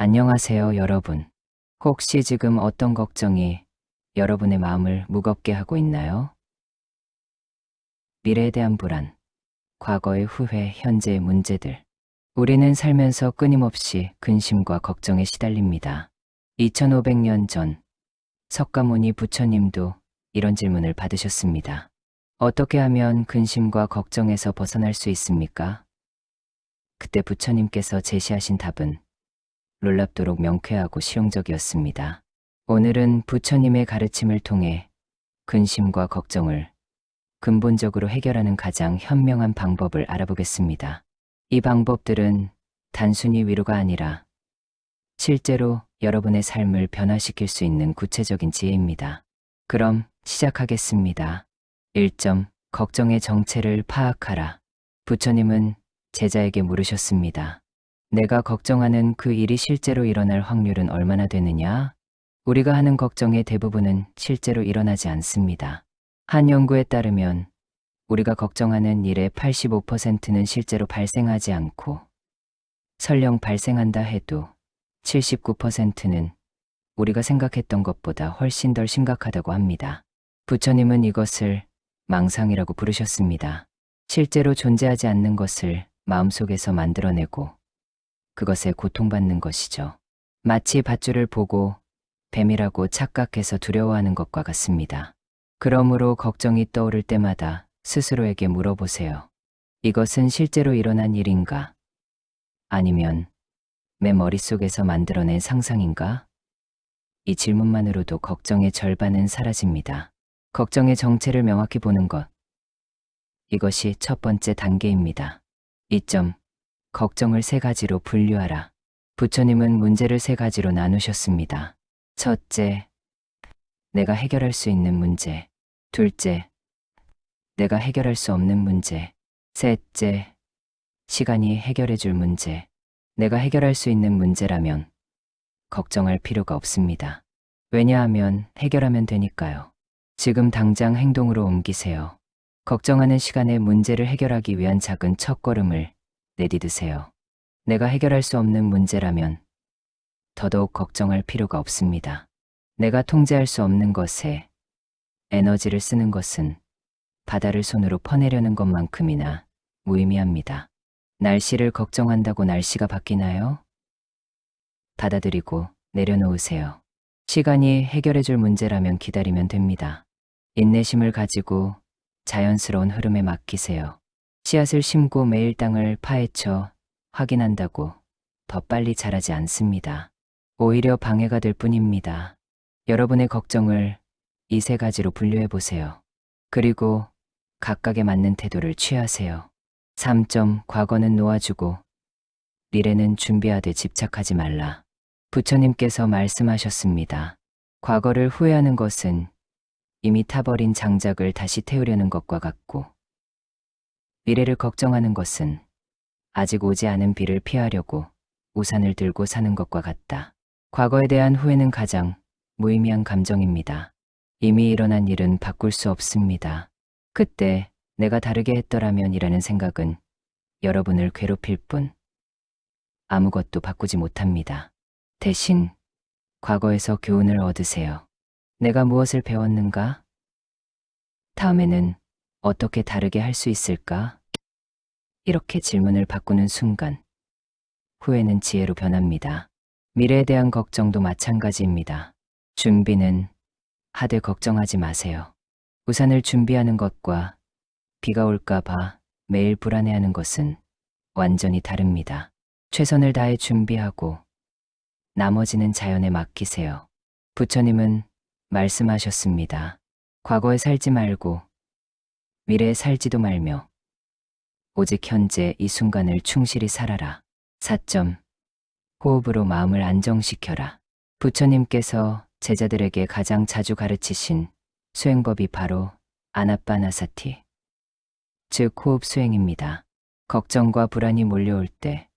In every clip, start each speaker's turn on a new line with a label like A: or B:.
A: 안녕하세요, 여러분. 혹시 지금 어떤 걱정이 여러분의 마음을 무겁게 하고 있나요? 미래에 대한 불안, 과거의 후회, 현재의 문제들. 우리는 살면서 끊임없이 근심과 걱정에 시달립니다. 2500년 전 석가모니 부처님도 이런 질문을 받으셨습니다. 어떻게 하면 근심과 걱정에서 벗어날 수 있습니까? 그때 부처님께서 제시하신 답은 놀랍도록 명쾌하고 실용적이었습니다. 오늘은 부처님의 가르침을 통해 근심과 걱정을 근본적으로 해결하는 가장 현명한 방법을 알아보겠습니다. 이 방법들은 단순히 위로가 아니라 실제로 여러분의 삶을 변화시킬 수 있는 구체적인 지혜입니다. 그럼 시작하겠습니다. 1점. 걱정의 정체를 파악하라. 부처님은 제자에게 물으셨습니다. 내가 걱정하는 그 일이 실제로 일어날 확률은 얼마나 되느냐? 우리가 하는 걱정의 대부분은 실제로 일어나지 않습니다. 한 연구에 따르면 우리가 걱정하는 일의 85%는 실제로 발생하지 않고 설령 발생한다 해도 79%는 우리가 생각했던 것보다 훨씬 덜 심각하다고 합니다. 부처님은 이것을 망상이라고 부르셨습니다. 실제로 존재하지 않는 것을 마음속에서 만들어내고 그것에 고통받는 것이죠. 마치 밧줄을 보고 뱀이라고 착각해서 두려워하는 것과 같습니다. 그러므로 걱정이 떠오를 때마다 스스로에게 물어보세요. 이것은 실제로 일어난 일인가? 아니면 내 머릿속에서 만들어낸 상상인가? 이 질문만으로도 걱정의 절반은 사라집니다. 걱정의 정체를 명확히 보는 것. 이것이 첫 번째 단계입니다. 2점. 걱정을 세 가지로 분류하라. 부처님은 문제를 세 가지로 나누셨습니다. 첫째, 내가 해결할 수 있는 문제. 둘째, 내가 해결할 수 없는 문제. 셋째, 시간이 해결해 줄 문제. 내가 해결할 수 있는 문제라면 걱정할 필요가 없습니다. 왜냐하면 해결하면 되니까요. 지금 당장 행동으로 옮기세요. 걱정하는 시간에 문제를 해결하기 위한 작은 첫걸음을 내디드세요. 내가 해결할 수 없는 문제라면 더더욱 걱정할 필요가 없습니다. 내가 통제할 수 없는 것에 에너지를 쓰는 것은 바다를 손으로 퍼내려는 것만큼이나 무의미합니다. 날씨를 걱정한다고 날씨가 바뀌나요? 받아들이고 내려놓으세요. 시간이 해결해줄 문제라면 기다리면 됩니다. 인내심을 가지고 자연스러운 흐름에 맡기세요. 씨앗을 심고 매일 땅을 파헤쳐 확인한다고 더 빨리 자라지 않습니다. 오히려 방해가 될 뿐입니다. 여러분의 걱정을 이 세 가지로 분류해 보세요. 그리고 각각에 맞는 태도를 취하세요. 3점. 과거는 놓아주고 미래는 준비하되 집착하지 말라. 부처님께서 말씀하셨습니다. 과거를 후회하는 것은 이미 타버린 장작을 다시 태우려는 것과 같고 미래를 걱정하는 것은 아직 오지 않은 비를 피하려고 우산을 들고 사는 것과 같다. 과거에 대한 후회는 가장 무의미한 감정입니다. 이미 일어난 일은 바꿀 수 없습니다. 그때 내가 다르게 했더라면 이라는 생각은 여러분을 괴롭힐 뿐 아무것도 바꾸지 못합니다. 대신 과거에서 교훈을 얻으세요. 내가 무엇을 배웠는가? 다음에는 어떻게 다르게 할 수 있을까? 이렇게 질문을 바꾸는 순간 후회는 지혜로 변합니다. 미래에 대한 걱정도 마찬가지입니다. 준비는 하되 걱정하지 마세요. 우산을 준비하는 것과 비가 올까 봐 매일 불안해하는 것은 완전히 다릅니다. 최선을 다해 준비하고 나머지는 자연에 맡기세요. 부처님은 말씀하셨습니다. 과거에 살지 말고 미래에 살지도 말며 오직 현재 이 순간을 충실히 살아라. 4점. 호흡으로 마음을 안정시켜라. 부처님께서 제자들에게 가장 자주 가르치신 수행법이 바로 아나빠나사티, 즉 호흡 수행입니다. 걱정과 불안이 몰려올 때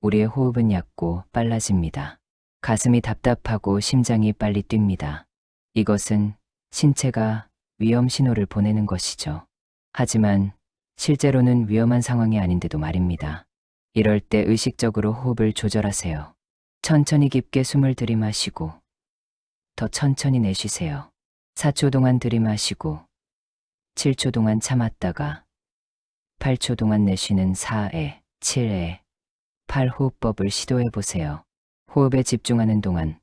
A: 우리의 호흡은 얕고 빨라집니다. 가슴이 답답하고 심장이 빨리 뜁니다. 이것은 신체가 위험 신호를 보내는 것이죠. 하지만 실제로는 위험한 상황이 아닌데도 말입니다. 이럴 때 의식적으로 호흡을 조절하세요. 천천히 깊게 숨을 들이마시고 더 천천히 내쉬세요. 4초 동안 들이마시고 7초 동안 참았다가 8초 동안 내쉬는 4에 7에 8 호흡법을 시도해 보세요. 호흡에 집중하는 동안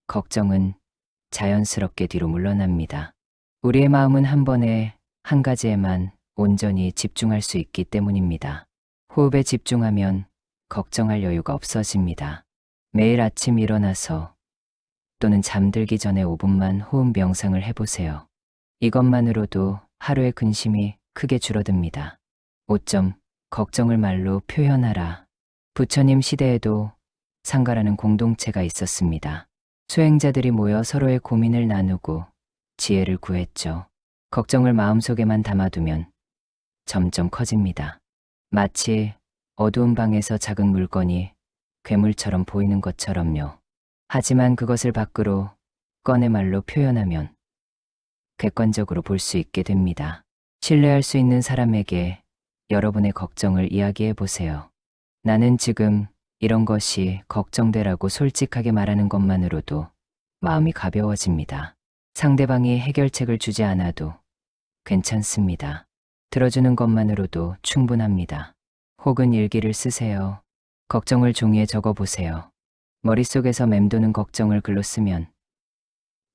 A: 걱정은 자연스럽게 뒤로 물러납니다. 우리의 마음은 한 번에 한 가지에만 온전히 집중할 수 있기 때문입니다. 호흡에 집중하면 걱정할 여유가 없어집니다. 매일 아침 일어나서 또는 잠들기 전에 5분만 호흡 명상을 해보세요. 이것만으로도 하루의 근심이 크게 줄어듭니다. 5점. 걱정을 말로 표현하라. 부처님 시대에도 상가라는 공동체가 있었습니다. 수행자들이 모여 서로의 고민을 나누고 지혜를 구했죠. 걱정을 마음속에만 담아두면 점점 커집니다. 마치 어두운 방에서 작은 물건이 괴물처럼 보이는 것처럼요. 하지만 그것을 밖으로 꺼내 말로 표현하면 객관적으로 볼 수 있게 됩니다. 신뢰할 수 있는 사람에게 여러분의 걱정을 이야기해 보세요. 나는 지금 이런 것이 걱정되라고 솔직하게 말하는 것만으로도 마음이 가벼워집니다. 상대방이 해결책을 주지 않아도 괜찮습니다. 들어주는 것만으로도 충분합니다. 혹은 일기를 쓰세요. 걱정을 종이에 적어보세요. 머릿속에서 맴도는 걱정을 글로 쓰면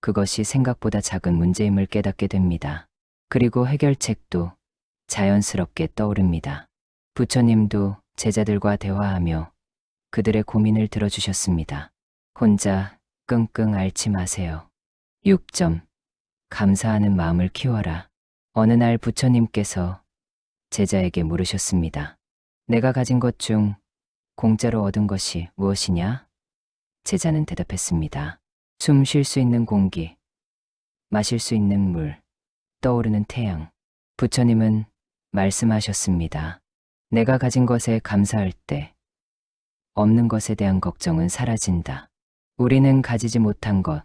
A: 그것이 생각보다 작은 문제임을 깨닫게 됩니다. 그리고 해결책도 자연스럽게 떠오릅니다. 부처님도 제자들과 대화하며 그들의 고민을 들어주셨습니다. 혼자 끙끙 앓지 마세요. 6점. 감사하는 마음을 키워라. 어느 날 부처님께서 제자에게 물으셨습니다. 내가 가진 것 중 공짜로 얻은 것이 무엇이냐? 제자는 대답했습니다. 숨 쉴 수 있는 공기, 마실 수 있는 물, 떠오르는 태양. 부처님은 말씀하셨습니다. 내가 가진 것에 감사할 때 없는 것에 대한 걱정은 사라진다. 우리는 가지지 못한 것,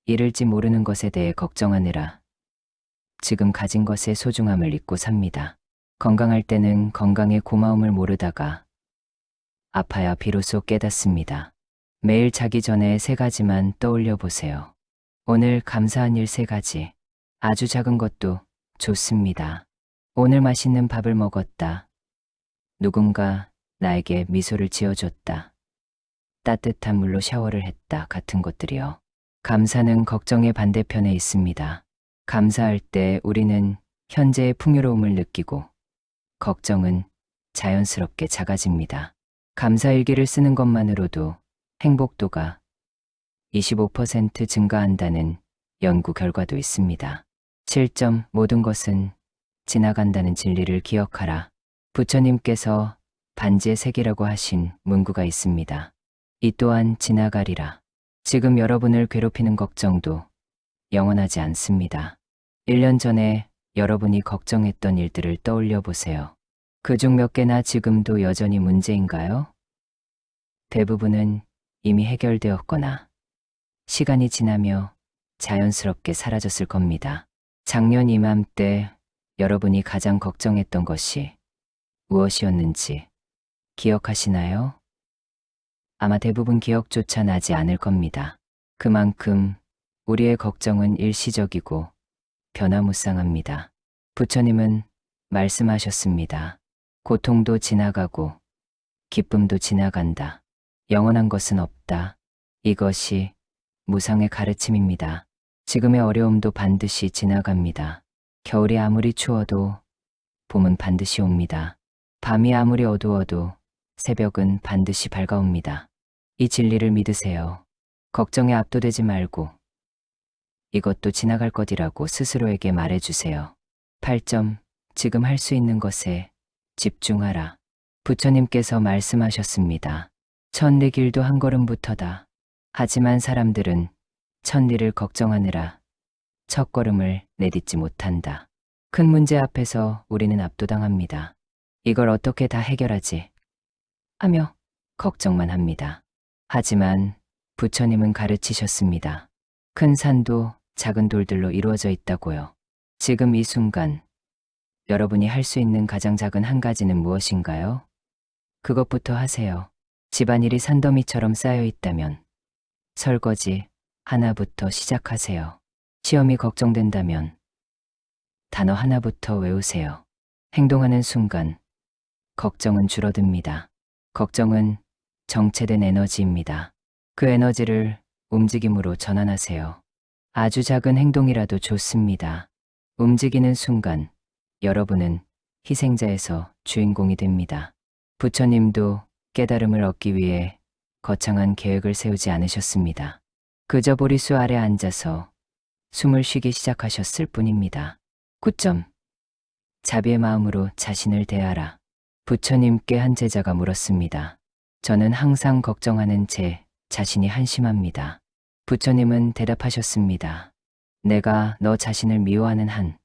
A: 이를지 모르는 것에 대해 걱정하느라 지금 가진 것의 소중함을 잊고 삽니다. 건강할 때는 건강의 고마움을 모르다가 아파야 비로소 깨닫습니다. 매일 자기 전에 3가지만 떠올려 보세요. 오늘 감사한 일 3가지. 아주 작은 것도 좋습니다. 오늘 맛있는 밥을 먹었다. 누군가 나에게 미소를 지어줬다. 따뜻한 물로 샤워를 했다. 같은 것들이요. 감사는 걱정의 반대편에 있습니다. 감사할 때 우리는 현재의 풍요로움을 느끼고 걱정은 자연스럽게 작아집니다. 감사일기를 쓰는 것만으로도 행복도가 25% 증가한다는 연구 결과도 있습니다. 7점. 모든 것은 지나간다는 진리를 기억하라. 부처님께서 반지의 색이라고 하신 문구가 있습니다. 이 또한 지나가리라. 지금 여러분을 괴롭히는 걱정도 영원하지 않습니다. 1년 전에 여러분이 걱정했던 일들을 떠올려 보세요. 그중 몇 개나 지금도 여전히 문제인가요? 대부분은 이미 해결되었거나 시간이 지나며 자연스럽게 사라졌을 겁니다. 작년 이맘때 여러분이 가장 걱정했던 것이 무엇이었는지 기억하시나요? 아마 대부분 기억조차 나지 않을 겁니다. 그만큼 우리의 걱정은 일시적이고 변화무쌍합니다. 부처님은 말씀하셨습니다. 고통도 지나가고 기쁨도 지나간다. 영원한 것은 없다. 이것이 무상의 가르침입니다. 지금의 어려움도 반드시 지나갑니다. 겨울이 아무리 추워도 봄은 반드시 옵니다. 밤이 아무리 어두워도 새벽은 반드시 밝아옵니다. 이 진리를 믿으세요. 걱정에 압도되지 말고 이것도 지나갈 것이라고 스스로에게 말해주세요. 8점. 지금 할 수 있는 것에 집중하라. 부처님께서 말씀하셨습니다. 천리 길도 한 걸음부터다. 하지만 사람들은 천리를 걱정하느라 첫 걸음을 내딛지 못한다. 큰 문제 앞에서 우리는 압도당합니다. 이걸 어떻게 다 해결하지? 하며 걱정만 합니다. 하지만 부처님은 가르치셨습니다. 큰 산도 작은 돌들로 이루어져 있다고요. 지금 이 순간 여러분이 할 수 있는 가장 작은 한 가지는 무엇인가요? 그것부터 하세요. 집안일이 산더미처럼 쌓여 있다면 설거지 하나부터 시작하세요. 시험이 걱정된다면 단어 하나부터 외우세요. 행동하는 순간 걱정은 줄어듭니다. 걱정은 정체된 에너지입니다. 그 에너지를 움직임으로 전환하세요. 아주 작은 행동이라도 좋습니다. 움직이는 순간 여러분은 희생자에서 주인공이 됩니다. 부처님도 깨달음을 얻기 위해 거창한 계획을 세우지 않으셨습니다. 그저 보리수 아래 앉아서 숨을 쉬기 시작하셨을 뿐입니다. 9점. 자비의 마음으로 자신을 대하라. 부처님께 한 제자가 물었습니다. 저는 항상 걱정하는 제 자신이 한심합니다. 부처님은 대답하셨습니다. 내가 너 자신을 미워하는 한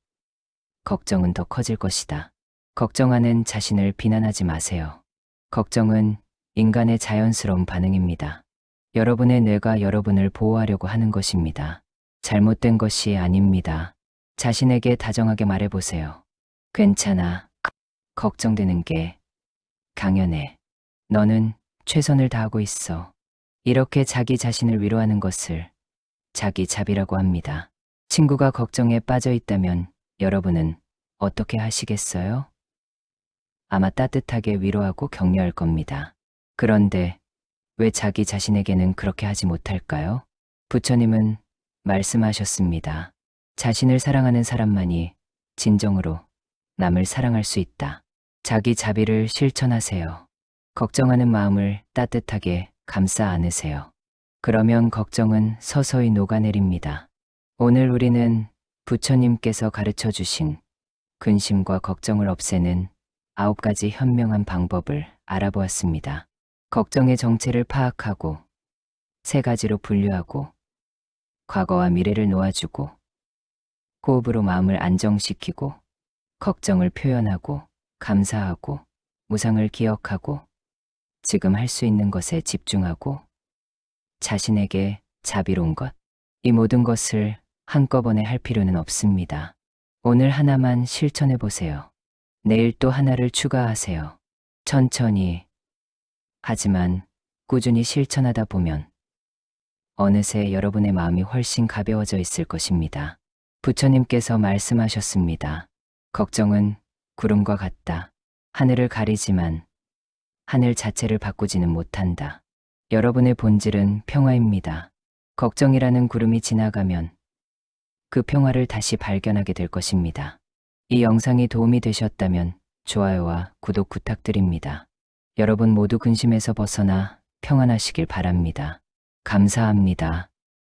A: 걱정은 더 커질 것이다. 걱정하는 자신을 비난하지 마세요. 걱정은 인간의 자연스러운 반응입니다. 여러분의 뇌가 여러분을 보호하려고 하는 것입니다. 잘못된 것이 아닙니다. 자신에게 다정하게 말해보세요. 괜찮아. 걱정되는 게 당연해. 너는 최선을 다하고 있어. 이렇게 자기 자신을 위로하는 것을 자기 자비라고 합니다. 친구가 걱정에 빠져 있다면 여러분은 어떻게 하시겠어요? 아마 따뜻하게 위로하고 격려할 겁니다. 그런데 왜 자기 자신에게는 그렇게 하지 못할까요? 부처님은 말씀하셨습니다. 자신을 사랑하는 사람만이 진정으로 남을 사랑할 수 있다. 자기 자비를 실천하세요. 걱정하는 마음을 따뜻하게 감싸 안으세요. 그러면 걱정은 서서히 녹아내립니다. 오늘 우리는 부처님께서 가르쳐 주신 근심과 걱정을 없애는 9가지 현명한 방법을 알아보았습니다. 걱정의 정체를 파악하고 3가지로 분류하고 과거와 미래를 놓아주고 호흡으로 마음을 안정시키고 걱정을 표현하고 감사하고 무상을 기억하고 지금 할 수 있는 것에 집중하고 자신에게 자비로운 것, 이 모든 것을 한꺼번에 할 필요는 없습니다. 오늘 하나만 실천해 보세요. 내일 또 하나를 추가하세요. 천천히, 하지만 꾸준히 실천하다 보면 어느새 여러분의 마음이 훨씬 가벼워져 있을 것입니다. 부처님께서 말씀하셨습니다. 걱정은 구름과 같다. 하늘을 가리지만 하늘 자체를 바꾸지는 못한다. 여러분의 본질은 평화입니다. 걱정이라는 구름이 지나가면 그 평화를 다시 발견하게 될 것입니다. 이 영상이 도움이 되셨다면 좋아요와 구독 부탁드립니다. 여러분 모두 근심에서 벗어나 평안하시길 바랍니다. 감사합니다.